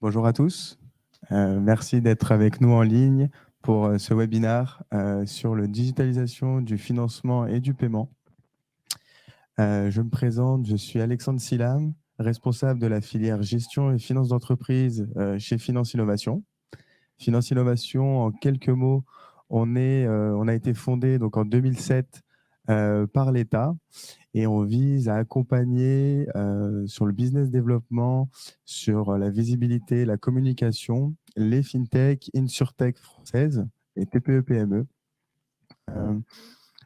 Bonjour à tous. Merci d'être avec nous en ligne pour ce webinaire sur la digitalisation du financement et du paiement. Je me présente, je suis Alexandre Silam, responsable de la filière gestion et finance d'entreprise chez Finance Innovation. Finance Innovation, en quelques mots, on a été fondé donc, en 2007 par l'État et on vise à accompagner sur le business développement, sur la visibilité, la communication, les fintech, insurtech françaises et TPE-PME.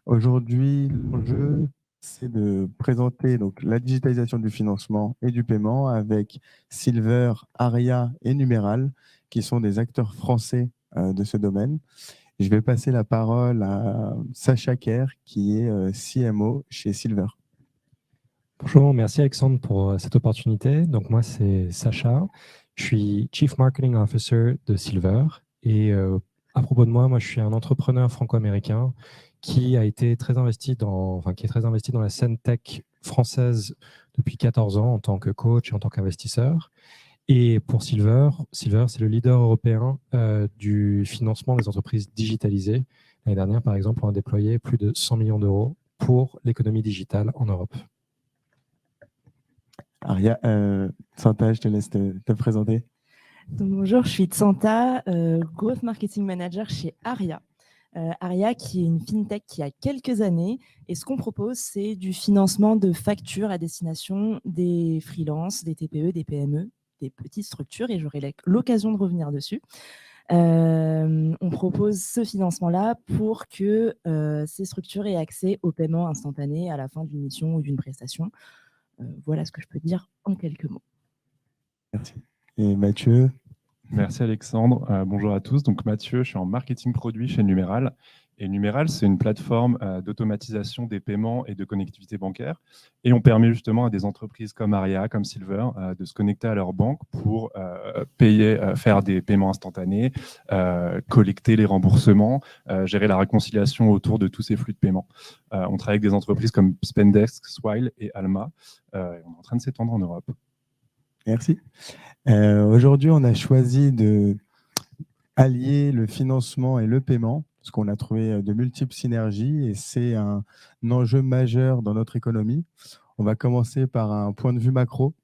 Aujourd'hui, l'enjeu, c'est de présenter donc, la digitalisation du financement et du paiement avec Silver, Aria et Numéral, qui sont des acteurs français de ce domaine. Je vais passer la parole à Sacha Kerr, qui est CMO chez Silver. Bonjour, merci Alexandre pour cette opportunité. Donc moi, c'est Sacha. Je suis Chief Marketing Officer de Silver. Et à propos de moi, je suis un entrepreneur franco-américain qui a été très investi qui est très investi dans la scène tech française depuis 14 ans en tant que coach et en tant qu'investisseur. Et pour Silver, c'est le leader européen du financement des entreprises digitalisées. L'année dernière, par exemple, on a déployé plus de 100 millions d'euros pour l'économie digitale en Europe. Aria, Santa, je te laisse te présenter. Donc, bonjour, je suis Tsanta, Growth Marketing Manager chez Aria. Aria, qui est une fintech qui a quelques années. Et ce qu'on propose, c'est du financement de factures à destination des freelances, des TPE, des PME, des petites structures. Et j'aurai l'occasion de revenir dessus. On propose ce financement-là pour que ces structures aient accès au paiement instantané à la fin d'une mission ou d'une prestation. Voilà ce que je peux dire en quelques mots. Merci. Et Mathieu? Merci Alexandre. Bonjour à tous. Donc Mathieu, je suis en marketing produit chez Numéral. Et Numéral, c'est une plateforme d'automatisation des paiements et de connectivité bancaire. Et on permet justement à des entreprises comme Aria, comme Silver, de se connecter à leur banque pour faire des paiements instantanés, collecter les remboursements, gérer la réconciliation autour de tous ces flux de paiement. On travaille avec des entreprises comme Spendesk, Swile et Alma. On est en train de s'étendre en Europe. Merci. Aujourd'hui, on a choisi de allier le financement et le paiement, parce qu'on a trouvé de multiples synergies et c'est un enjeu majeur dans notre économie. On va commencer par un point de vue macro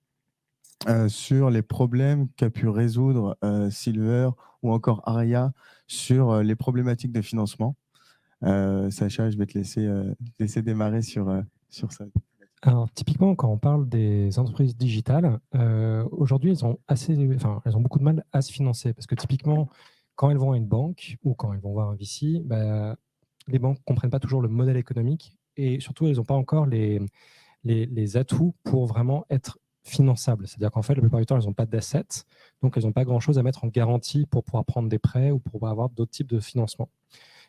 sur les problèmes qu'a pu résoudre Silver ou encore Aria sur les problématiques de financement. Sacha, je vais te laisser démarrer sur ça. Alors, typiquement, quand on parle des entreprises digitales, aujourd'hui, elles ont beaucoup de mal à se financer parce que typiquement, quand elles vont à une banque ou quand elles vont voir un VC, les banques ne comprennent pas toujours le modèle économique et surtout, elles n'ont pas encore les atouts pour vraiment être finançables. C'est-à-dire qu'en fait, la plupart du temps, elles n'ont pas d'assets, donc elles n'ont pas grand-chose à mettre en garantie pour pouvoir prendre des prêts ou pour pouvoir avoir d'autres types de financement.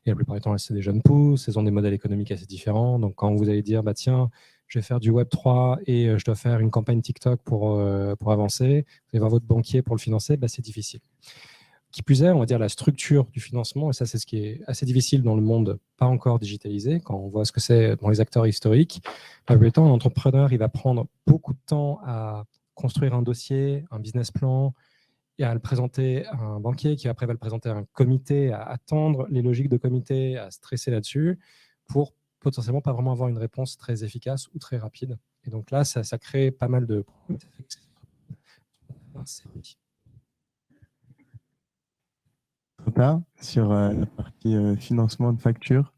Et la plupart du temps, c'est des jeunes pousses, elles ont des modèles économiques assez différents. Donc, quand vous allez dire, tiens, je vais faire du Web3 et je dois faire une campagne TikTok pour avancer, vous allez voir votre banquier pour le financer, c'est difficile. Qui plus est, on va dire la structure du financement, et ça c'est ce qui est assez difficile dans le monde pas encore digitalisé, quand on voit ce que c'est dans les acteurs historiques, un entrepreneur il va prendre beaucoup de temps à construire un dossier, un business plan, et à le présenter à un banquier qui après va le présenter à un comité, à attendre les logiques de comité, à stresser là-dessus, pour potentiellement pas vraiment avoir une réponse très efficace ou très rapide. Et donc là, ça crée pas mal de problèmes. Sur la partie financement de factures.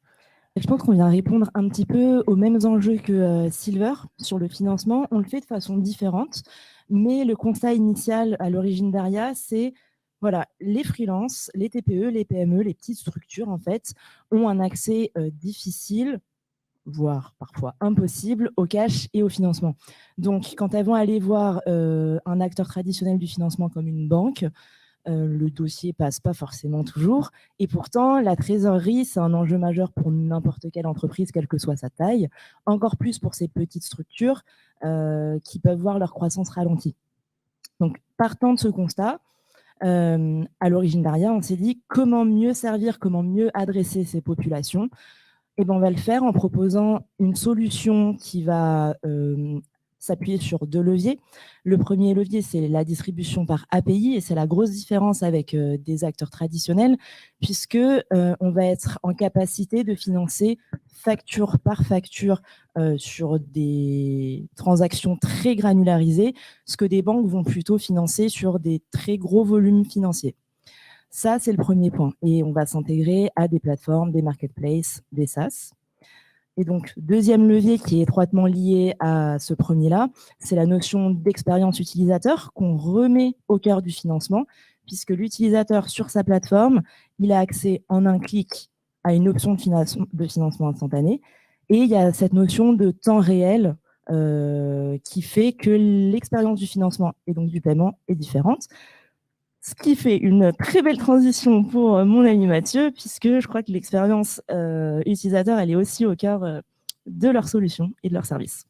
Je pense qu'on vient répondre un petit peu aux mêmes enjeux que Silver sur le financement. On le fait de façon différente, mais le constat initial à l'origine d'Aria, c'est voilà, les freelances, les TPE, les PME, les petites structures en fait, ont un accès difficile, voire parfois impossible, au cash et au financement. Donc, quand elles vont aller voir un acteur traditionnel du financement comme une banque, le dossier passe pas forcément toujours. Et pourtant, la trésorerie, c'est un enjeu majeur pour n'importe quelle entreprise, quelle que soit sa taille, encore plus pour ces petites structures qui peuvent voir leur croissance ralentie. Donc, partant de ce constat, à l'origine d'Aria, on s'est dit comment mieux servir, comment mieux adresser ces populations. Et on va le faire en proposant une solution qui va s'appuyer sur 2 leviers. Le premier levier, c'est la distribution par API, et c'est la grosse différence avec des acteurs traditionnels, puisque on va être en capacité de financer facture par facture sur des transactions très granularisées, ce que des banques vont plutôt financer sur des très gros volumes financiers. Ça, c'est le premier point. Et on va s'intégrer à des plateformes, des marketplaces, des SaaS. Et donc, deuxième levier qui est étroitement lié à ce premier-là, c'est la notion d'expérience utilisateur qu'on remet au cœur du financement, puisque l'utilisateur sur sa plateforme, il a accès en un clic à une option de financement instantané. Et il y a cette notion de temps réel qui fait que l'expérience du financement et donc du paiement est différente. Ce qui fait une très belle transition pour mon ami Mathieu, puisque je crois que l'expérience utilisateur, elle est aussi au cœur de leurs solutions et de leurs services.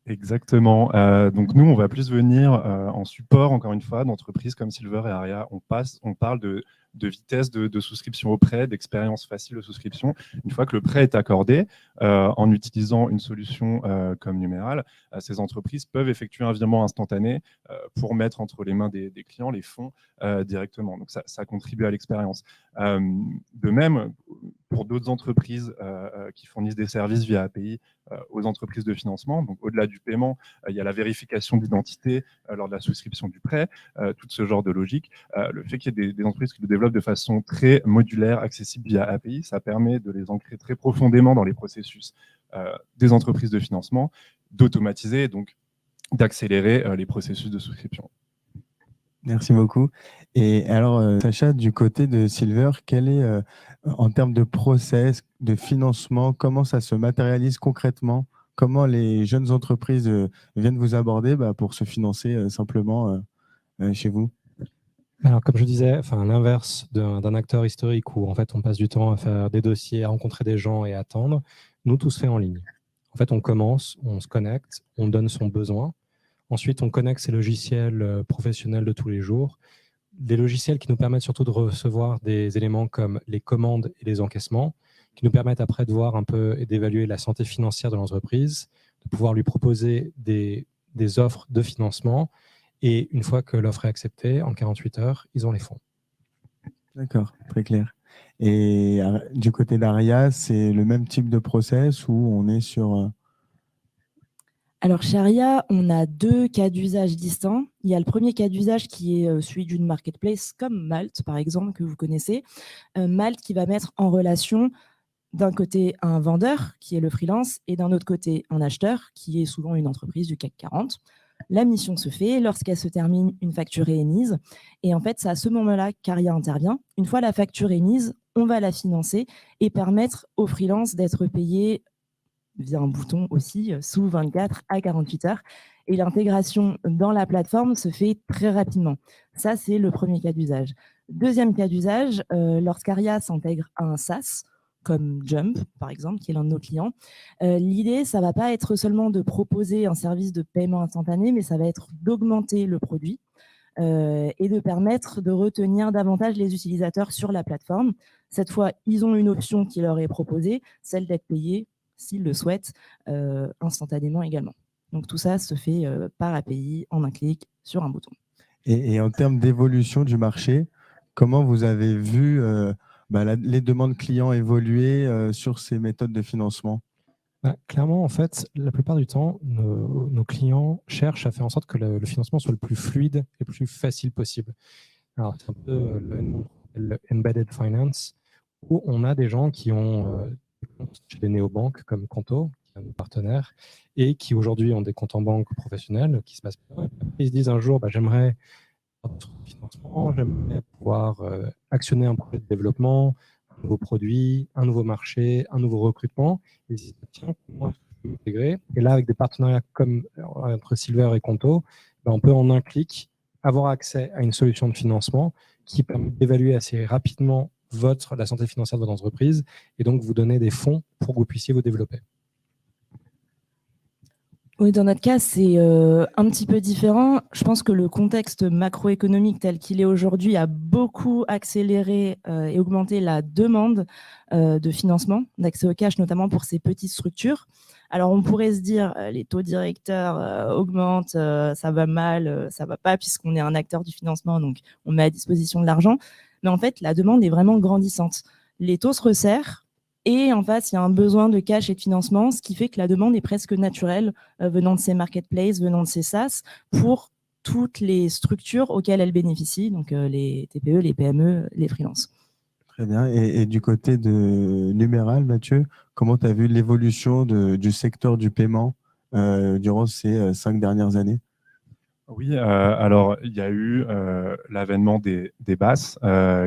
Exactement. Donc nous, on va plus venir en support, encore une fois, d'entreprises comme Silver et Aria. On parle de vitesse de souscription au prêt, d'expérience facile de souscription. Une fois que le prêt est accordé, en utilisant une solution comme Numéral, ces entreprises peuvent effectuer un virement instantané pour mettre entre les mains des clients les fonds directement. Donc ça contribue à l'expérience. De même, pour d'autres entreprises qui fournissent des services via API aux entreprises de financement, donc au-delà du paiement, il y a la vérification d'identité lors de la souscription du prêt, tout ce genre de logique. Le fait qu'il y ait des entreprises qui le développent de façon très modulaire, accessible via API, ça permet de les ancrer très profondément dans les processus des entreprises de financement, d'automatiser et donc d'accélérer les processus de souscription. Merci beaucoup. Et alors, Sacha, du côté de Silver, quel est, en termes de process, de financement, comment ça se matérialise concrètement? Comment les jeunes entreprises viennent vous aborder pour se financer simplement chez vous? Alors, comme je disais, à l'inverse d'un acteur historique où en fait on passe du temps à faire des dossiers, à rencontrer des gens et à attendre, nous, tout se fait en ligne. En fait, on commence, on se connecte, on donne son besoin. Ensuite, on connecte ces logiciels professionnels de tous les jours, des logiciels qui nous permettent surtout de recevoir des éléments comme les commandes et les encaissements, qui nous permettent après de voir un peu et d'évaluer la santé financière de l'entreprise, de pouvoir lui proposer des offres de financement. Et une fois que l'offre est acceptée, en 48 heures, ils ont les fonds. D'accord, très clair. Et du côté d'Aria, c'est le même type de process où on est sur... Alors, chez Aria, on a 2 cas d'usage distincts. Il y a le premier cas d'usage qui est celui d'une marketplace comme Malte, par exemple, que vous connaissez. Malte qui va mettre en relation d'un côté un vendeur, qui est le freelance, et d'un autre côté un acheteur, qui est souvent une entreprise du CAC 40. La mission se fait, lorsqu'elle se termine, une facture est émise. Et en fait, c'est à ce moment-là qu'Aria intervient. Une fois la facture émise, on va la financer et permettre au freelance d'être payé via un bouton aussi, sous 24 à 48 heures. Et l'intégration dans la plateforme se fait très rapidement. Ça, c'est le premier cas d'usage. Deuxième cas d'usage, lorsqu'Aria s'intègre à un SaaS, comme Jump, par exemple, qui est l'un de nos clients, l'idée, ça ne va pas être seulement de proposer un service de paiement instantané, mais ça va être d'augmenter le produit et de permettre de retenir davantage les utilisateurs sur la plateforme. Cette fois, ils ont une option qui leur est proposée, celle d'être payés, s'ils le souhaitent, instantanément également. Donc tout ça se fait par API, en un clic, sur un bouton. Et en termes d'évolution du marché, comment vous avez vu les demandes clients évoluer sur ces méthodes de financement? Clairement, en fait, la plupart du temps, nos clients cherchent à faire en sorte que le financement soit le plus fluide et le plus facile possible. Alors, c'est un peu le embedded finance, où on a des gens qui ont des comptes chez les néobanques comme Conto, qui est un partenaire, et qui aujourd'hui ont des comptes en banque professionnels qui se passent bien. Ils se disent un jour, j'aimerais avoir d'autres financements, j'aimerais pouvoir actionner un projet de développement, un nouveau produit, un nouveau marché, un nouveau recrutement. Et ils se disent, tiens, comment est-ce que je peux m'intégrer? Et là, avec des partenariats comme entre Silver et Conto, on peut en un clic avoir accès à une solution de financement qui permet d'évaluer assez rapidement la santé financière de votre entreprise et donc vous donner des fonds pour que vous puissiez vous développer. Oui, dans notre cas, c'est un petit peu différent. Je pense que le contexte macroéconomique tel qu'il est aujourd'hui a beaucoup accéléré et augmenté la demande de financement, d'accès au cash, notamment pour ces petites structures. Alors, on pourrait se dire, les taux directeurs augmentent, ça va mal, ça va pas, puisqu'on est un acteur du financement, donc on met à disposition de l'argent. Mais en fait, la demande est vraiment grandissante. Les taux se resserrent et en face, il y a un besoin de cash et de financement, ce qui fait que la demande est presque naturelle venant de ces marketplaces, venant de ces SaaS, pour toutes les structures auxquelles elles bénéficient, donc les TPE, les PME, les freelances. Très bien. Et du côté de Numéral, Mathieu, comment tu as vu l'évolution du secteur du paiement durant ces 5 dernières années? Oui, alors il y a eu l'avènement des BaaS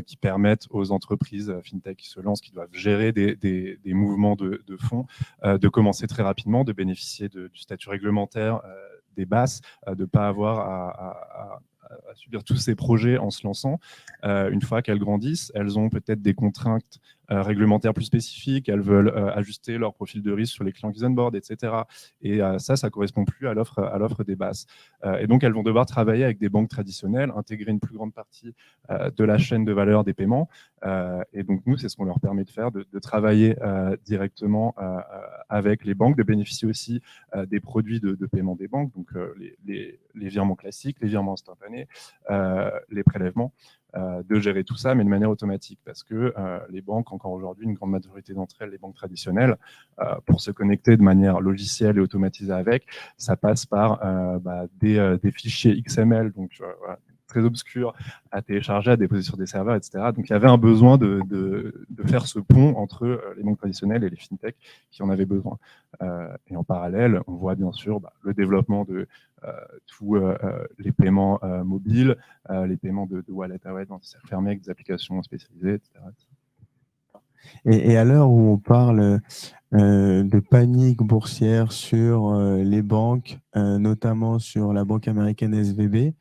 qui permettent aux entreprises fintech qui se lancent, qui doivent gérer des mouvements de fonds, de commencer très rapidement, de bénéficier du statut réglementaire des BaaS, de ne pas avoir à subir tous ces projets en se lançant. Une fois qu'elles grandissent, elles ont peut-être des contraintes réglementaires plus spécifiques, elles veulent ajuster leur profil de risque sur les clients qu'ils onboardent, etc. Et ça ne correspond plus à l'offre des BaaS. Et donc, elles vont devoir travailler avec des banques traditionnelles, intégrer une plus grande partie de la chaîne de valeur des paiements. Et donc, nous, c'est ce qu'on leur permet de faire, de travailler directement avec les banques, de bénéficier aussi des produits de paiement des banques, donc les virements classiques, les virements instantanés, les prélèvements, de gérer tout ça, mais de manière automatique, parce que les banques, encore aujourd'hui, une grande majorité d'entre elles, les banques traditionnelles, pour se connecter de manière logicielle et automatisée avec, ça passe par des fichiers XML, donc voilà, très obscurs, à télécharger, à déposer sur des serveurs, etc. Donc il y avait un besoin de faire ce pont entre les banques traditionnelles et les fintechs qui en avaient besoin. Et en parallèle, on voit bien sûr le développement de tous les paiements mobiles, les paiements de wallet à wallet dans des cercles fermés avec des applications spécialisées, etc. Et à l'heure où on parle de panique boursière sur les banques, notamment sur la banque américaine SVB,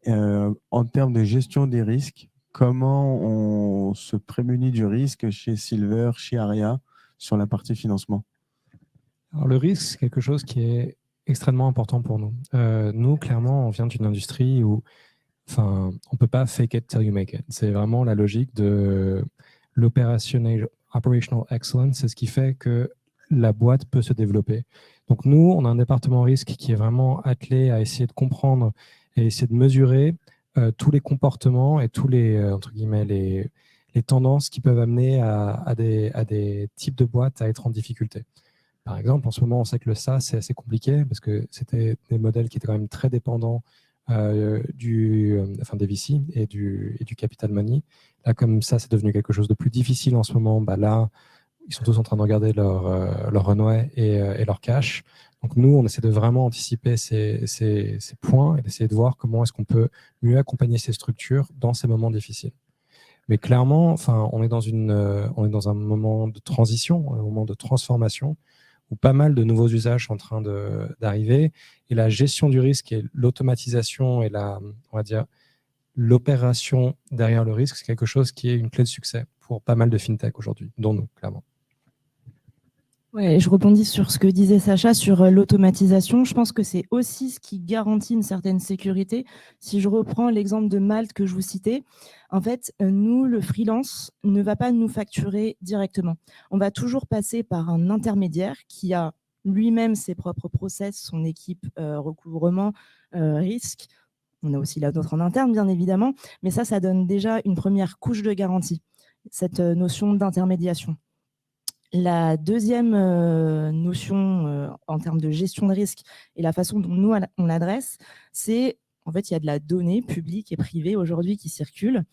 en termes de gestion des risques, comment on se prémunit du risque chez Silver, chez Aria, sur la partie financement? Alors, le risque, c'est quelque chose qui est extrêmement important pour nous. Nous, clairement, on vient d'une industrie où on ne peut pas fake it till you make it. C'est vraiment la logique de l'operational excellence. C'est ce qui fait que la boîte peut se développer. Donc, nous, on a un département risque qui est vraiment attelé à essayer de comprendre et essayer de mesurer tous les comportements et tous les, entre guillemets, les tendances qui peuvent amener à des types de boîtes à être en difficulté. Par exemple, en ce moment, on sait que le SaaS, c'est assez compliqué parce que c'était des modèles qui étaient quand même très dépendants des VC et du capital money. Là, comme ça, c'est devenu quelque chose de plus difficile en ce moment. Là, ils sont tous en train de regarder leur runway et leur cash. Donc, nous, on essaie de vraiment anticiper ces points et d'essayer de voir comment est-ce qu'on peut mieux accompagner ces structures dans ces moments difficiles. Mais clairement, on est dans un moment de transition, un moment de transformation, où pas mal de nouveaux usages sont en train d'arriver. Et la gestion du risque et l'automatisation et on va dire, l'opération derrière le risque, c'est quelque chose qui est une clé de succès pour pas mal de fintech aujourd'hui, dont nous, clairement. Ouais, je rebondis sur ce que disait Sacha sur l'automatisation. Je pense que c'est aussi ce qui garantit une certaine sécurité. Si je reprends l'exemple de Malte que je vous citais, en fait, nous, le freelance ne va pas nous facturer directement. On va toujours passer par un intermédiaire qui a lui-même ses propres process, son équipe recouvrement, risque. On a aussi la nôtre en interne, bien évidemment, mais ça donne déjà une première couche de garantie, cette notion d'intermédiation. La deuxième notion en termes de gestion de risque et la façon dont nous, on l'adresse, c'est en fait, il y a de la donnée publique et privée aujourd'hui qui circule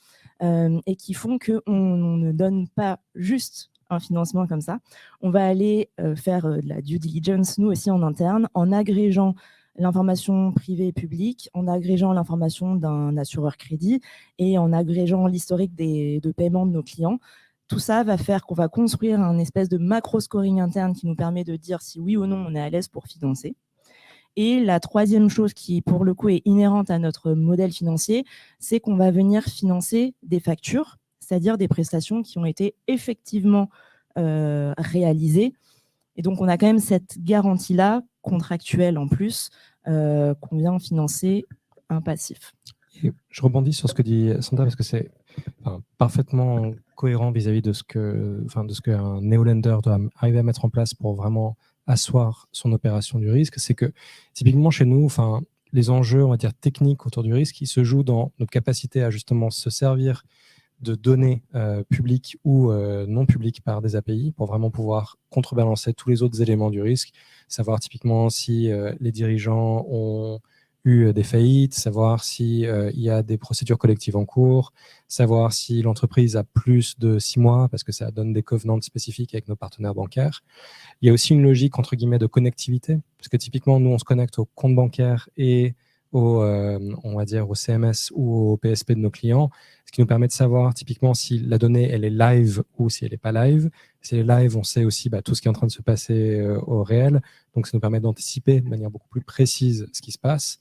et qui font qu'on ne donne pas juste un financement comme ça. On va aller faire de la due diligence, nous aussi en interne, en agrégeant l'information privée et publique, en agrégeant l'information d'un assureur crédit et en agrégeant l'historique de paiement de nos clients. Tout ça va faire qu'on va construire un espèce de macro-scoring interne qui nous permet de dire si oui ou non on est à l'aise pour financer. Et la troisième chose qui, pour le coup, est inhérente à notre modèle financier, c'est qu'on va venir financer des factures, c'est-à-dire des prestations qui ont été effectivement réalisées. Et donc, on a quand même cette garantie-là, contractuelle en plus, qu'on vient financer un passif. Et je rebondis sur ce que dit Sandra, parce que c'est parfaitement cohérent vis-à-vis de ce qu'un néo-lender doit arriver à mettre en place pour vraiment asseoir son opération du risque. C'est que typiquement chez nous, les enjeux, on va dire, techniques autour du risque, ils se jouent dans notre capacité à justement se servir de données publiques ou non publiques par des API pour vraiment pouvoir contrebalancer tous les autres éléments du risque, savoir typiquement si les dirigeants ont eu des faillites, savoir si il y a des procédures collectives en cours, savoir si l'entreprise a plus de 6 mois, parce que ça donne des covenants spécifiques avec nos partenaires bancaires. Il y a aussi une logique, entre guillemets, de connectivité, parce que typiquement, nous, on se connecte au compte bancaire et on va dire, au CMS ou au PSP de nos clients, ce qui nous permet de savoir typiquement si la donnée elle est live ou si elle n'est pas live. Si elle est live, on sait aussi tout ce qui est en train de se passer au réel. Donc, ça nous permet d'anticiper de manière beaucoup plus précise ce qui se passe.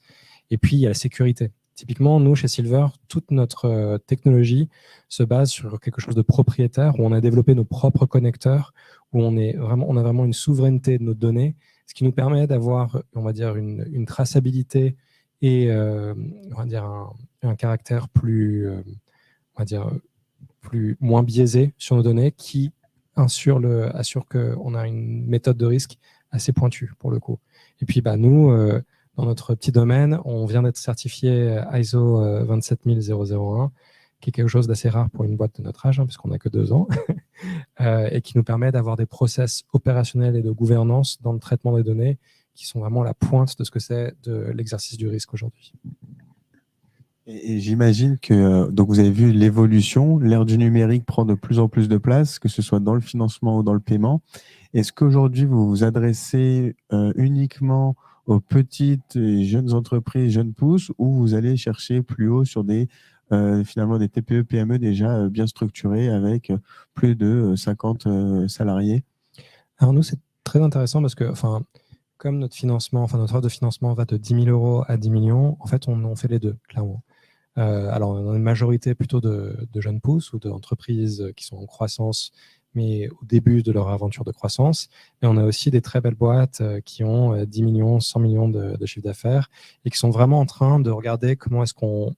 Et puis, il y a la sécurité. Typiquement, nous, chez Silver, toute notre technologie se base sur quelque chose de propriétaire, où on a développé nos propres connecteurs, où on a vraiment une souveraineté de nos données, ce qui nous permet d'avoir, on va dire, une traçabilité et on va dire un caractère plus, on va dire, moins biaisé sur nos données qui assure qu'on a une méthode de risque assez pointue pour le coup. Et puis nous, dans notre petit domaine, on vient d'être certifié ISO 27001, qui est quelque chose d'assez rare pour une boîte de notre âge, puisqu'on n'a que 2 ans, et qui nous permet d'avoir des process opérationnels et de gouvernance dans le traitement des données qui sont vraiment la pointe de ce que c'est de l'exercice du risque aujourd'hui. Et j'imagine que donc vous avez vu l'évolution, l'ère du numérique prend de plus en plus de place, que ce soit dans le financement ou dans le paiement. Est-ce qu'aujourd'hui vous vous adressez uniquement aux petites et jeunes entreprises, jeunes pousses, ou vous allez chercher plus haut sur finalement des TPE, PME déjà bien structurées avec plus de 50 salariés? Alors nous, c'est très intéressant parce que, comme notre offre de financement va de 10 000 € à 10 millions, en fait, on fait les deux, clairement. Alors, on a une majorité plutôt de jeunes pousses ou d'entreprises qui sont en croissance, mais au début de leur aventure de croissance. Mais on a aussi des très belles boîtes qui ont 10 millions, 100 millions de chiffre d'affaires et qui sont vraiment en train de regarder comment est-ce qu'on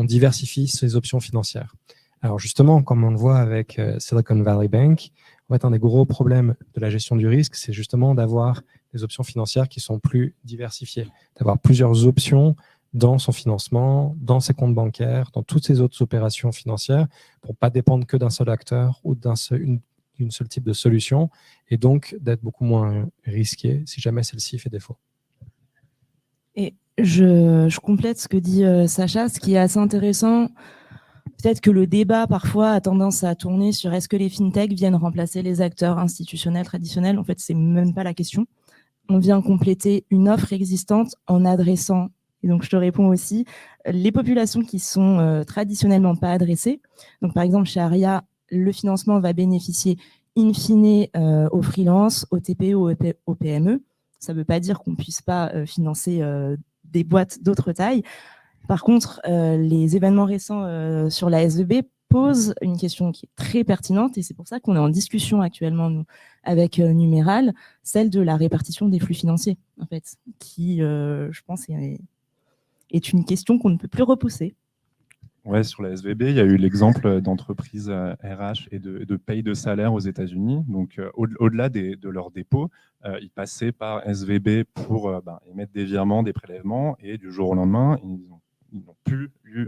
diversifie ces options financières. Alors justement, comme on le voit avec Silicon Valley Bank, en fait, un des gros problèmes de la gestion du risque, c'est justement d'avoir des options financières qui sont plus diversifiées, d'avoir plusieurs options dans son financement, dans ses comptes bancaires, dans toutes ses autres opérations financières, pour ne pas dépendre que d'un seul acteur ou d'un seul type de solution, et donc d'être beaucoup moins risqué si jamais celle-ci fait défaut. Et je complète ce que dit Sacha, ce qui est assez intéressant. Peut-être que le débat, parfois, a tendance à tourner sur est-ce que les fintechs viennent remplacer les acteurs institutionnels traditionnels. En fait, ce n'est même pas la question. On vient compléter une offre existante en adressant, et donc je te réponds aussi, les populations qui sont traditionnellement pas adressées. Donc, par exemple, chez Aria, le financement va bénéficier in fine aux freelances, aux TPE, aux PME. Ça ne veut pas dire qu'on ne puisse pas financer des boîtes d'autres tailles. Par contre, les événements récents sur la SVB posent une question qui est très pertinente, et c'est pour ça qu'on est en discussion actuellement, nous, avec Numéral, celle de la répartition des flux financiers, en fait, qui, je pense, est une question qu'on ne peut plus repousser. Ouais, sur la SVB, il y a eu l'exemple d'entreprises RH et de paye de salaire aux États-Unis. Donc, au-delà de leurs dépôts, ils passaient par SVB pour émettre des virements, des prélèvements, et du jour au lendemain, ils n'ont plus eu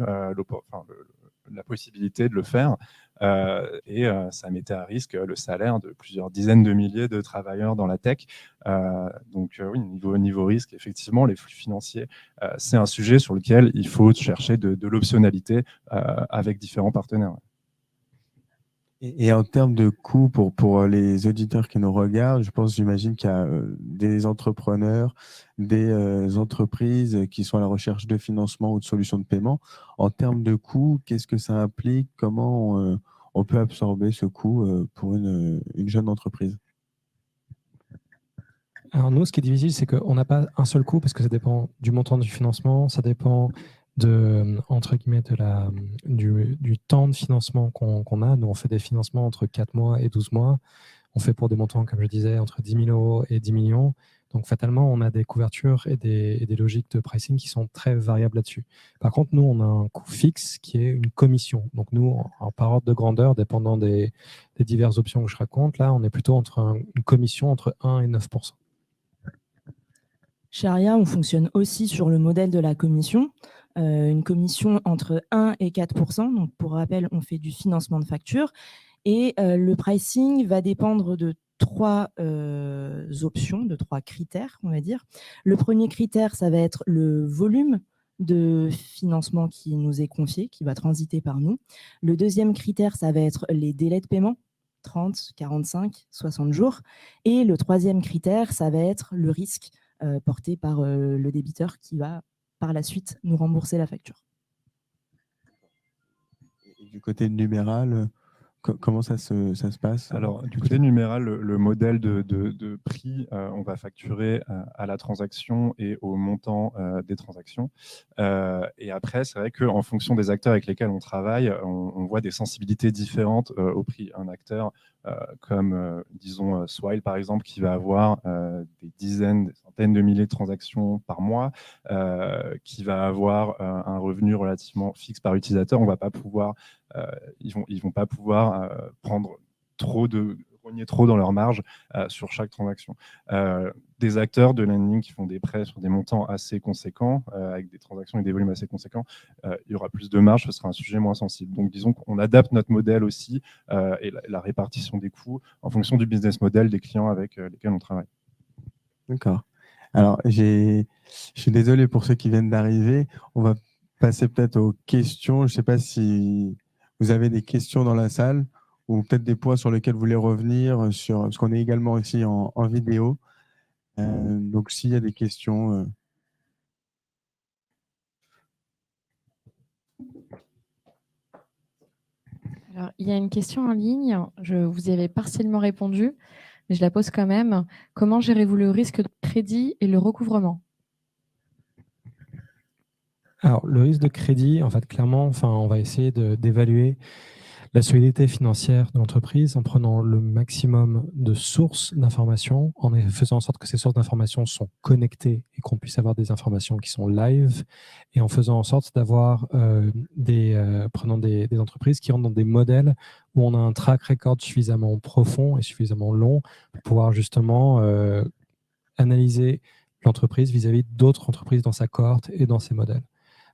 la possibilité de le faire. Et ça mettait à risque le salaire de plusieurs dizaines de milliers de travailleurs dans la tech. Donc oui, niveau risque, effectivement, les flux financiers, c'est un sujet sur lequel il faut chercher de l'optionnalité avec différents partenaires. Et en termes de coûts pour les auditeurs qui nous regardent, j'imagine qu'il y a des entrepreneurs, des entreprises qui sont à la recherche de financement ou de solutions de paiement. En termes de coûts, qu'est-ce que ça implique? Comment on peut absorber ce coût pour une jeune entreprise? Alors nous, ce qui est difficile, c'est qu'on n'a pas un seul coût parce que ça dépend du montant du financement, ça dépend entre guillemets du temps de financement qu'on a. Nous, on fait des financements entre 4 mois et 12 mois. On fait pour des montants, comme je disais, entre 10 000 € et 10 millions. Donc, fatalement, on a des couvertures et des logiques de pricing qui sont très variables là-dessus. Par contre, nous, on a un coût fixe qui est une commission. Donc, nous, par ordre de grandeur, dépendant des diverses options que je raconte, là, on est plutôt entre une commission entre 1 et 9 %. Chez Aria, on fonctionne aussi sur le modèle de la commission, une commission entre 1 et 4%. Donc, pour rappel, on fait du financement de facture. Et le pricing va dépendre de 3 options, de 3 critères, on va dire. Le premier critère, ça va être le volume de financement qui nous est confié, qui va transiter par nous. Le deuxième critère, ça va être les délais de paiement, 30, 45, 60 jours. Et le troisième critère, ça va être le risque porté par le débiteur qui va par la suite nous rembourser la facture. Et du côté de Numéral, comment ça se passe? Alors, du côté numéral, le modèle de prix, on va facturer à la transaction et au montant des transactions. Et après, c'est vrai qu'en fonction des acteurs avec lesquels on travaille, on voit des sensibilités différentes au prix. Un acteur comme, disons, Swile, par exemple, qui va avoir des dizaines, des centaines de milliers de transactions par mois, qui va avoir un revenu relativement fixe par utilisateur, on va pas pouvoir... ils vont pas pouvoir rogner trop dans leur marge sur chaque transaction. Des acteurs de lending qui font des prêts sur des montants assez conséquents, avec des transactions et des volumes assez conséquents, il y aura plus de marge, ce sera un sujet moins sensible. Donc disons qu'on adapte notre modèle aussi et la répartition des coûts en fonction du business model des clients avec lesquels on travaille. D'accord. Alors, je suis désolé pour ceux qui viennent d'arriver. On va passer peut-être aux questions. Je ne sais pas si vous avez des questions dans la salle ou peut-être des points sur lesquels vous voulez revenir, parce qu'on est également aussi en vidéo. Donc, s'il y a des questions... Alors, il y a une question en ligne. Je vous y avais partiellement répondu, mais je la pose quand même. Comment gérez-vous le risque de crédit et le recouvrement? Alors, le risque de crédit, en fait, clairement, on va essayer d'évaluer la solidité financière de l'entreprise en prenant le maximum de sources d'informations, en faisant en sorte que ces sources d'informations sont connectées et qu'on puisse avoir des informations qui sont live, et en faisant en sorte d'avoir prenant des entreprises qui rentrent dans des modèles où on a un track record suffisamment profond et suffisamment long pour pouvoir justement analyser l'entreprise vis-à-vis d'autres entreprises dans sa cohorte et dans ses modèles.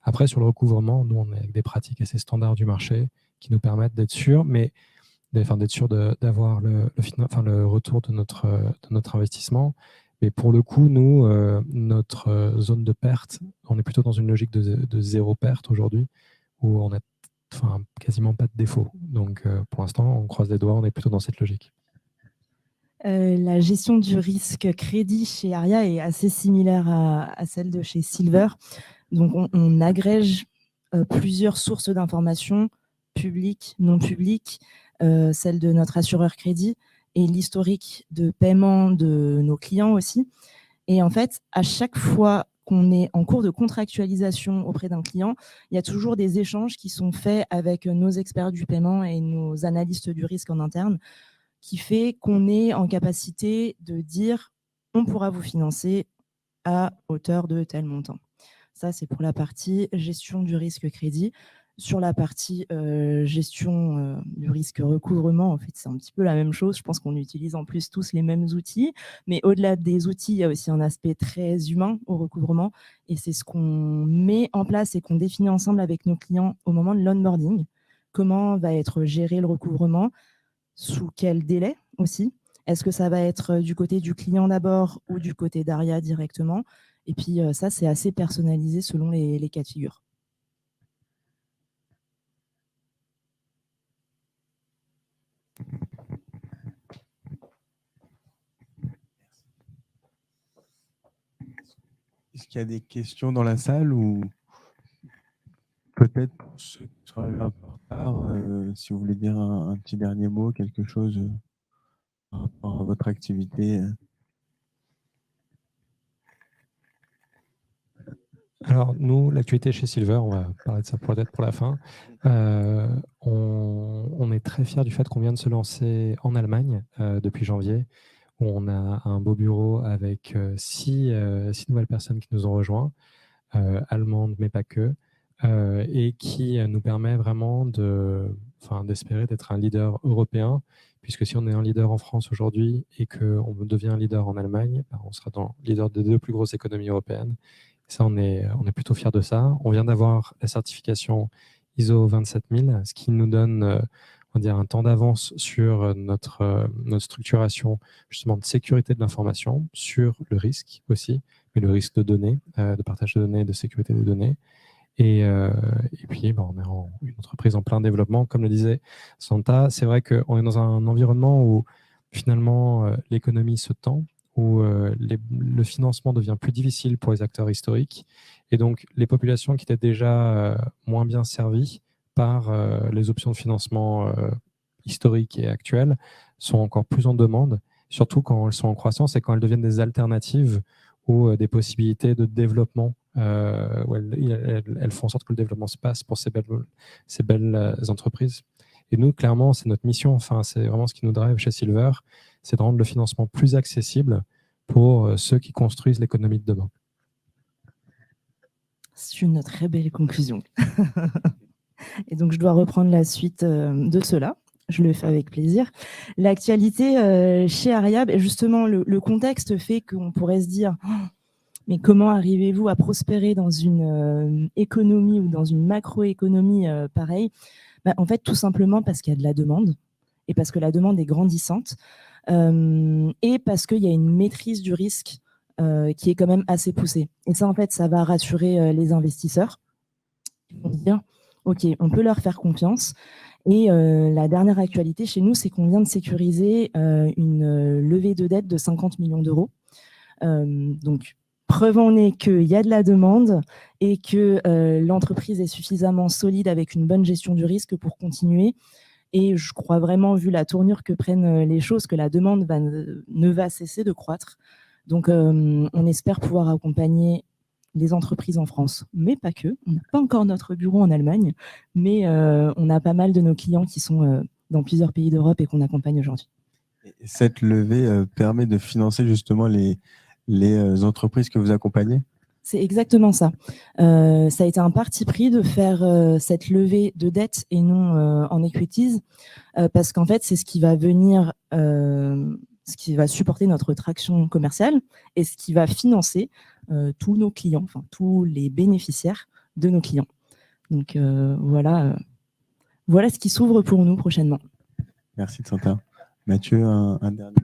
Après, sur le recouvrement, nous, on est avec des pratiques assez standards du marché qui nous permettent d'être sûrs, d'être sûr d'avoir le retour de notre investissement. Mais pour le coup, nous, notre zone de perte, on est plutôt dans une logique de zéro perte aujourd'hui, où on a quasiment pas de défaut. Donc, pour l'instant, on croise les doigts, on est plutôt dans cette logique. La gestion du risque crédit chez Aria est assez similaire à celle de chez Silver. Donc, on agrège plusieurs sources d'informations, publiques, non publiques, celle de notre assureur crédit et l'historique de paiement de nos clients aussi. Et en fait, à chaque fois qu'on est en cours de contractualisation auprès d'un client, il y a toujours des échanges qui sont faits avec nos experts du paiement et nos analystes du risque en interne, qui fait qu'on est en capacité de dire on pourra vous financer à hauteur de tel montant. Ça, c'est pour la partie gestion du risque crédit. Sur la partie gestion du risque recouvrement, en fait, c'est un petit peu la même chose. Je pense qu'on utilise en plus tous les mêmes outils. Mais au-delà des outils, il y a aussi un aspect très humain au recouvrement. Et c'est ce qu'on met en place et qu'on définit ensemble avec nos clients au moment de l'onboarding. Comment va être géré le recouvrement? Sous quel délai aussi? Est-ce que ça va être du côté du client d'abord ou du côté d'Aria directement? Et puis ça, c'est assez personnalisé selon les cas de figure. Est-ce qu'il y a des questions dans la salle ou peut-être pour ceux qui sont arrivés un peu en retard, si vous voulez dire un petit dernier mot, quelque chose par rapport à votre activité? Alors, nous, l'actualité chez Silver, on va parler de ça peut-être pour la fin. On est très fiers du fait qu'on vient de se lancer en Allemagne depuis janvier, où on a un beau bureau avec 6 nouvelles personnes qui nous ont rejoints, allemandes, mais pas que, et qui nous permet vraiment d'espérer d'être un leader européen, puisque si on est un leader en France aujourd'hui et qu'on devient un leader en Allemagne, on sera leader des 2 plus grosses économies européennes. Et ça, on est plutôt fiers de ça. On vient d'avoir la certification ISO 27000, ce qui nous donne on va dire, un temps d'avance sur notre structuration justement de sécurité de l'information, sur le risque aussi, mais le risque de données, de partage de données, de sécurité des données. Et puis, on est une entreprise en plein développement. Comme le disait Santa, c'est vrai qu'on est dans un environnement où finalement l'économie se tend, où le financement devient plus difficile pour les acteurs historiques. Et donc, les populations qui étaient déjà moins bien servies par les options de financement historiques et actuelles sont encore plus en demande, surtout quand elles sont en croissance et quand elles deviennent des alternatives ou des possibilités de développement où elles font en sorte que le développement se passe pour ces belles entreprises. Et nous, clairement, c'est notre mission, c'est vraiment ce qui nous drive chez Silver, c'est de rendre le financement plus accessible pour ceux qui construisent l'économie de demain. C'est une très belle conclusion. Et donc, je dois reprendre la suite de cela. Je le fais avec plaisir. L'actualité chez Ariab, et justement, le contexte fait qu'on pourrait se dire mais comment arrivez-vous à prospérer dans une économie ou dans une macroéconomie pareille ? En fait, tout simplement parce qu'il y a de la demande et parce que la demande est grandissante et parce qu'il y a une maîtrise du risque qui est quand même assez poussée. Et ça, en fait, ça va rassurer les investisseurs. Ils vont dire, OK, on peut leur faire confiance. Et la dernière actualité chez nous, c'est qu'on vient de sécuriser une levée de dette de 50 millions d'euros. Donc, preuve en est qu'il y a de la demande et que l'entreprise est suffisamment solide avec une bonne gestion du risque pour continuer. Et je crois vraiment, vu la tournure que prennent les choses, que la demande ne va cesser de croître. Donc, on espère pouvoir accompagner les entreprises en France, mais pas que. On n'a pas encore notre bureau en Allemagne, mais on a pas mal de nos clients qui sont dans plusieurs pays d'Europe et qu'on accompagne aujourd'hui. Cette levée permet de financer justement les entreprises que vous accompagnez ? C'est exactement ça. Ça a été un parti pris de faire cette levée de dette et non en equities, parce qu'en fait, c'est ce qui va venir, ce qui va supporter notre traction commerciale et ce qui va financer tous nos clients, enfin tous les bénéficiaires de nos clients. Donc voilà ce qui s'ouvre pour nous prochainement. Merci Santa. Mathieu, un dernier.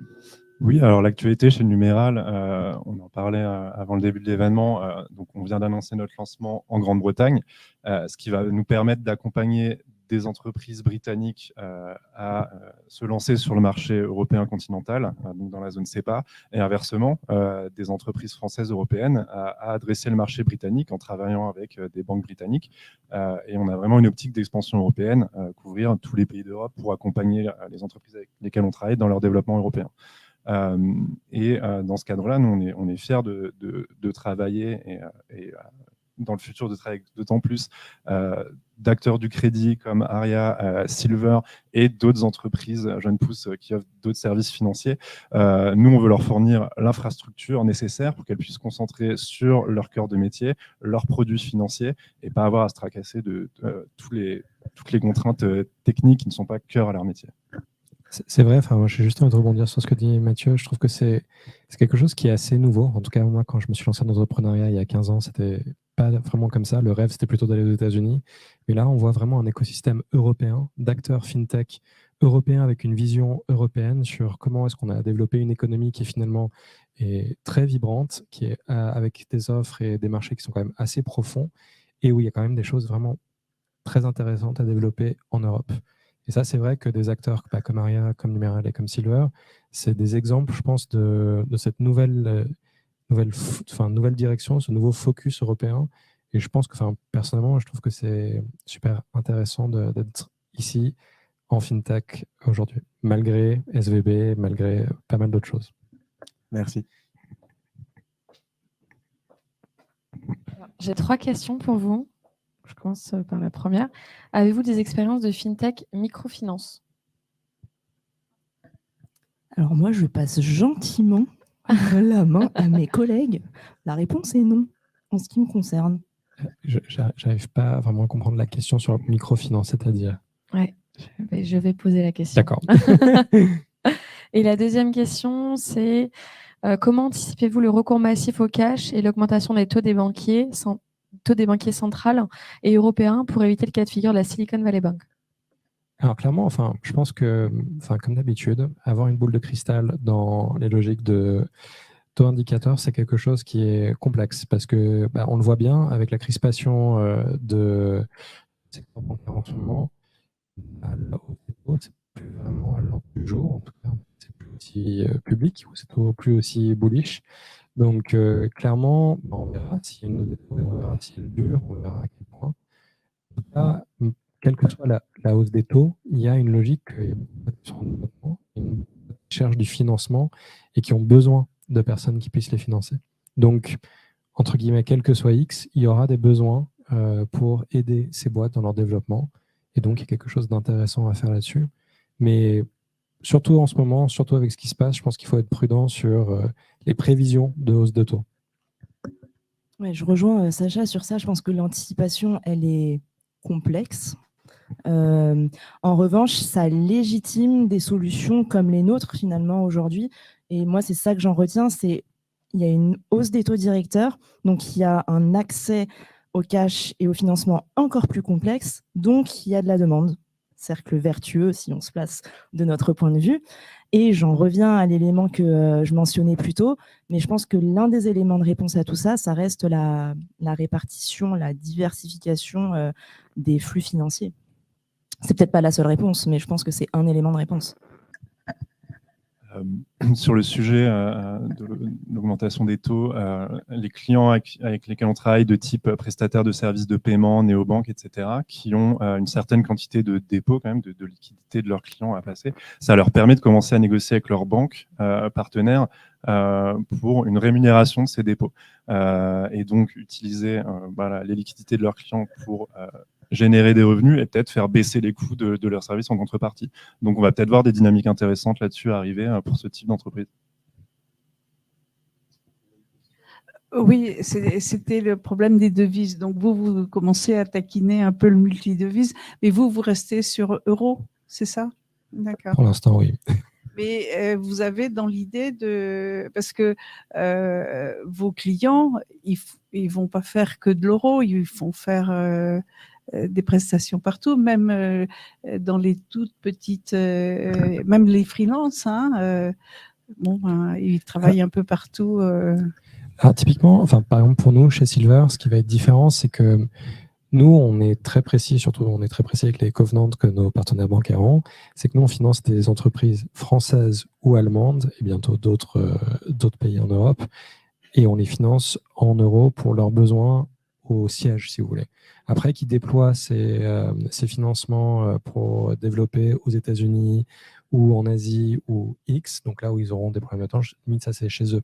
Oui, alors l'actualité chez Numéral, on en parlait avant le début de l'événement, donc on vient d'annoncer notre lancement en Grande-Bretagne, ce qui va nous permettre d'accompagner des entreprises britanniques à se lancer sur le marché européen continental, donc dans la zone CEPA, et inversement, des entreprises françaises européennes à adresser le marché britannique en travaillant avec des banques britanniques. Et on a vraiment une optique d'expansion européenne, couvrir tous les pays d'Europe pour accompagner les entreprises avec lesquelles on travaille dans leur développement européen. Et dans ce cadre-là, nous, on est fiers de travailler et dans le futur de travailler d'autant plus d'acteurs du crédit comme Aria, Silver et d'autres entreprises jeunes pousses qui offrent d'autres services financiers. Nous, on veut leur fournir l'infrastructure nécessaire pour qu'elles puissent se concentrer sur leur cœur de métier, leurs produits financiers et pas avoir à se tracasser de toutes les contraintes techniques qui ne sont pas cœur à leur métier. C'est vrai, moi, je suis juste en train de rebondir sur ce que dit Mathieu. Je trouve que c'est quelque chose qui est assez nouveau. En tout cas, moi, quand je me suis lancé dans l'entrepreneuriat il y a 15 ans, c'était pas vraiment comme ça. Le rêve, c'était plutôt d'aller aux États-Unis. Mais là, on voit vraiment un écosystème européen d'acteurs fintech européens avec une vision européenne sur comment est-ce qu'on a développé une économie qui finalement est très vibrante, qui est avec des offres et des marchés qui sont quand même assez profonds et où il y a quand même des choses vraiment très intéressantes à développer en Europe. Et ça, c'est vrai que des acteurs comme Aria, comme Numéral et comme Silver, c'est des exemples, je pense, de cette nouvelle direction, ce nouveau focus européen. Et je pense que, personnellement, je trouve que c'est super intéressant d'être ici en FinTech aujourd'hui, malgré SVB, malgré pas mal d'autres choses. Merci. J'ai 3 questions pour vous. Je commence par la première. Avez-vous des expériences de FinTech microfinance ? Alors moi, je passe gentiment la main à mes collègues. La réponse est non, en ce qui me concerne. J'arrive pas vraiment à comprendre la question sur microfinance, c'est-à-dire. Ouais. Je vais poser la question. D'accord. Et la deuxième question, c'est comment anticipez-vous le recours massif au cash et l'augmentation des taux des banquiers centrales et européens pour éviter le cas de figure de la Silicon Valley Bank? Alors clairement, je pense que, comme d'habitude, avoir une boule de cristal dans les logiques de taux indicateur, c'est quelque chose qui est complexe parce que on le voit bien avec la crispation de secteur bancaire en ce moment. La hausse des taux, c'est plus vraiment à l'ordre du jour, en tout cas, c'est plus aussi public ou c'est plus aussi bullish. Donc clairement, on verra si une hausse des taux, on verra si elle dure, on verra à quel point. En tout cas, quelle que soit la hausse des taux, il y a une logique qui cherchent du financement et qui ont besoin de personnes qui puissent les financer. Donc, entre guillemets, quel que soit X, il y aura des besoins pour aider ces boîtes dans leur développement. Et donc, il y a quelque chose d'intéressant à faire là-dessus. Mais surtout en ce moment, surtout avec ce qui se passe, je pense qu'il faut être prudent sur les prévisions de hausse de taux. Ouais, je rejoins Sacha sur ça. Je pense que l'anticipation, elle est complexe. En revanche, ça légitime des solutions comme les nôtres finalement aujourd'hui. Et moi, c'est ça que j'en retiens, c'est il y a une hausse des taux directeurs, donc il y a un accès au cash et au financement encore plus complexe, donc il y a de la demande. Cercle vertueux si on se place de notre point de vue. Et j'en reviens à l'élément que je mentionnais plus tôt, mais je pense que l'un des éléments de réponse à tout ça, ça reste la répartition, la diversification des flux financiers. C'est peut-être pas la seule réponse, mais je pense que c'est un élément de réponse. Sur le sujet de l'augmentation des taux, les clients avec lesquels on travaille de type prestataire de services de paiement, néobanques, etc., qui ont une certaine quantité de dépôts, quand même, de liquidité de leurs clients à passer, ça leur permet de commencer à négocier avec leurs banques partenaires pour une rémunération de ces dépôts. Et donc, utiliser les liquidités de leurs clients pour générer des revenus et peut-être faire baisser les coûts de leurs services en contrepartie. Donc, on va peut-être voir des dynamiques intéressantes là-dessus arriver pour ce type d'entreprise. Oui, c'était le problème des devises. Donc, vous commencez à taquiner un peu le multidevise, mais vous restez sur euro, c'est ça? D'accord. Pour l'instant, oui. Mais vous avez dans l'idée de... Parce que vos clients, ils vont pas faire que de l'euro, ils vont faire... des prestations partout, même dans les toutes petites, même les freelances, ils travaillent un peu partout. Alors, typiquement, par exemple pour nous chez Silver, ce qui va être différent, c'est que nous, on est très précis, surtout on est très précis avec les covenants que nos partenaires bancaires ont, c'est que nous, on finance des entreprises françaises ou allemandes, et bientôt d'autres pays en Europe, et on les finance en euros pour leurs besoins au siège, si vous voulez. Après, qui déploient ces financements pour développer aux États-Unis ou en Asie ou X, donc là où ils auront des problèmes de temps, limite ça c'est chez eux.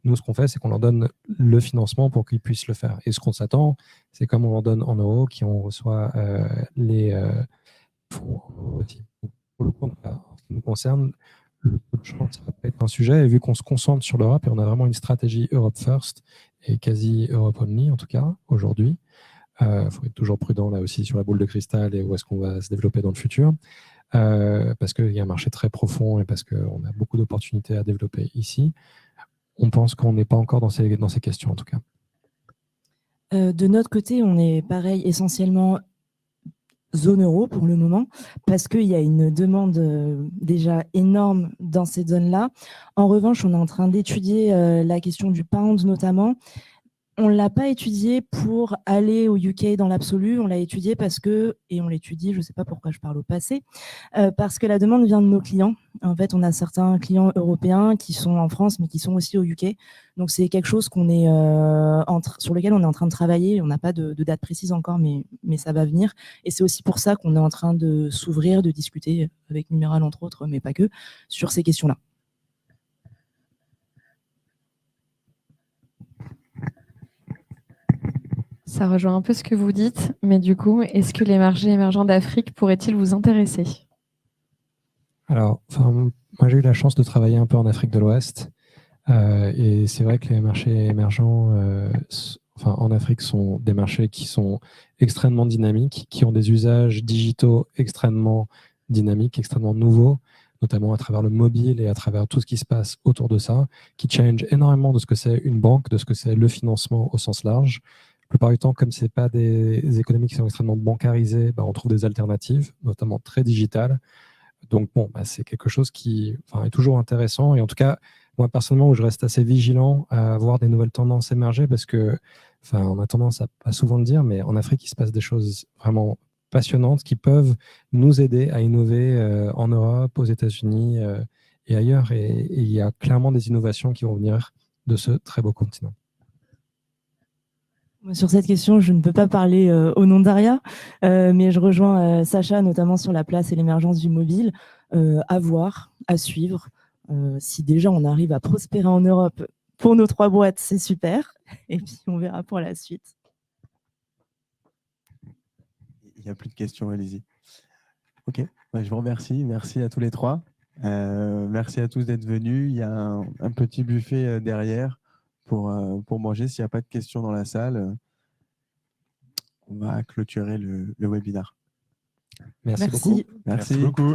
Nous, ce qu'on fait, c'est qu'on leur donne le financement pour qu'ils puissent le faire. Et ce qu'on s'attend, c'est comme on leur donne en euros, qu'on reçoit les fonds en euros aussi. Pour le coup, en ce qui nous concerne, le taux de change, ça va pas être un sujet. Et vu qu'on se concentre sur l'Europe, et on a vraiment une stratégie Europe First et quasi Europe Only, en tout cas, aujourd'hui, faut être toujours prudent là aussi sur la boule de cristal et où est-ce qu'on va se développer dans le futur, parce qu'il y a un marché très profond et parce qu'on a beaucoup d'opportunités à développer ici. On pense qu'on n'est pas encore dans ces questions en tout cas. De notre côté, on est pareil, essentiellement zone euro pour le moment, parce qu'il y a une demande déjà énorme dans ces zones-là. En revanche, on est en train d'étudier la question du pound notamment. On ne l'a pas étudié pour aller au UK dans l'absolu, on l'a étudié parce que, et on l'étudie, je ne sais pas pourquoi je parle au passé, parce que la demande vient de nos clients. En fait, on a certains clients européens qui sont en France, mais qui sont aussi au UK. Donc, c'est quelque chose qu'on est, sur lequel on est en train de travailler. On n'a pas de date précise encore, mais ça va venir. Et c'est aussi pour ça qu'on est en train de s'ouvrir, de discuter avec Numéral, entre autres, mais pas que, sur ces questions-là. Ça rejoint un peu ce que vous dites, mais du coup, est-ce que les marchés émergents d'Afrique pourraient-ils vous intéresser? Alors, moi j'ai eu la chance de travailler un peu en Afrique de l'Ouest, et c'est vrai que les marchés émergents en Afrique sont des marchés qui sont extrêmement dynamiques, qui ont des usages digitaux extrêmement dynamique, extrêmement nouveau, notamment à travers le mobile et à travers tout ce qui se passe autour de ça, qui change énormément de ce que c'est une banque, de ce que c'est le financement au sens large. La plupart du temps, comme ce n'est pas des économies qui sont extrêmement bancarisées, on trouve des alternatives, notamment très digitales. Donc, c'est quelque chose qui est toujours intéressant. Et en tout cas, moi, personnellement, où je reste assez vigilant à voir des nouvelles tendances émerger parce que, on a tendance à pas souvent le dire, mais en Afrique, il se passe des choses vraiment passionnantes qui peuvent nous aider à innover en Europe, aux États-Unis et ailleurs. Et il y a clairement des innovations qui vont venir de ce très beau continent. Sur cette question, je ne peux pas parler au nom d'Aria, mais je rejoins Sacha, notamment sur la place et l'émergence du mobile. À voir, à suivre. Si déjà on arrive à prospérer en Europe pour nos 3 boîtes, c'est super. Et puis on verra pour la suite. Il n'y a plus de questions, allez-y. Ok, je vous remercie. Merci à tous les 3. Merci à tous d'être venus. Il y a un petit buffet derrière pour manger. S'il n'y a pas de questions dans la salle, on va clôturer le webinaire. Merci beaucoup. Merci beaucoup.